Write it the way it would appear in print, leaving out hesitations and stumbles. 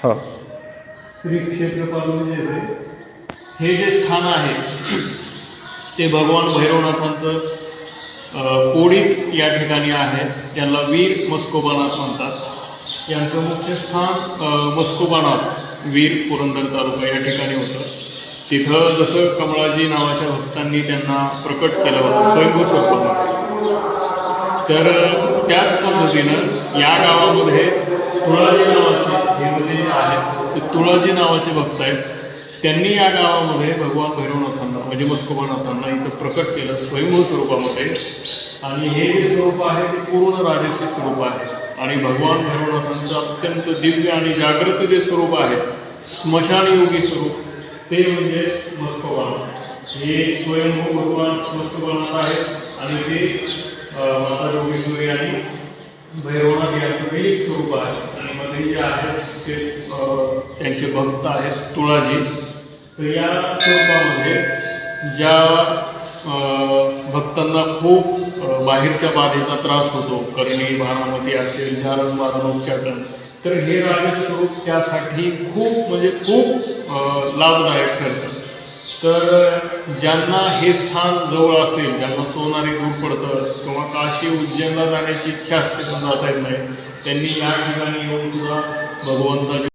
हां श्री क्षेत्र पालवली येथे हे जे स्थान आहे ते भगवान भैरवनाथांचं कोडीत या ठिकाणी आहे. याला वीर मस्कोबानाथ म्हणतात. यांचं मुख्य स्थान मस्कोबानाथ वीर पुरंदर तालुका या ठिकाणी होतं. तिथं जसं कमळाजी नावाच्या भक्तांनी त्यांना प्रकट केलं होतं स्वयंभू स्वरूपामध्ये, तर त्याच पद्धतीनं या गावामध्ये तुळाजी नावाचे हे जे आहेत ते तुळाजी नावाचे भक्त आहेत. त्यांनी या गावामध्ये भगवान भैरवनाथांना म्हणजे मस्कोबानाथांना इथं प्रकट केलं स्वयंभू स्वरूपामध्ये. आणि हे जे स्वरूप आहे ते पूर्ण राजसी स्वरूप आहे. आणि भगवान भैरवनाथांचं अत्यंत दिव्य आणि जागृत जे स्वरूप आहे स्मशानयोगी स्वरूप ते म्हणजे मस्कोबानाथ. हे स्वयंभू भगवान मस्कोबानाथ आहेत आणि ते माता जोगेश्वरी आणि भैरवनाथ यांचं एक स्वरूप आहे. आणि मध्ये जे आहेत ते त्यांचे भक्त आहेत तुळाजी. तर या स्वरूपामध्ये ज्या भक्तांना खूप बाहेरच्या बाधेचा त्रास होतो, करणी बारामती असेल, झारण बाधन उच्चाटन, तर हे राजस्वरूप त्यासाठी खूप म्हणजे खूप लाभदायक ठरतं. तर ज्यांना हे स्थान जवळ असेल, ज्यांना सोनारी दूर पडतं किंवा काशी उज्जैनला जाण्याची इच्छा असते पण जाता येत नाही, त्यांनी या ठिकाणी येऊन सुद्धा भगवंताची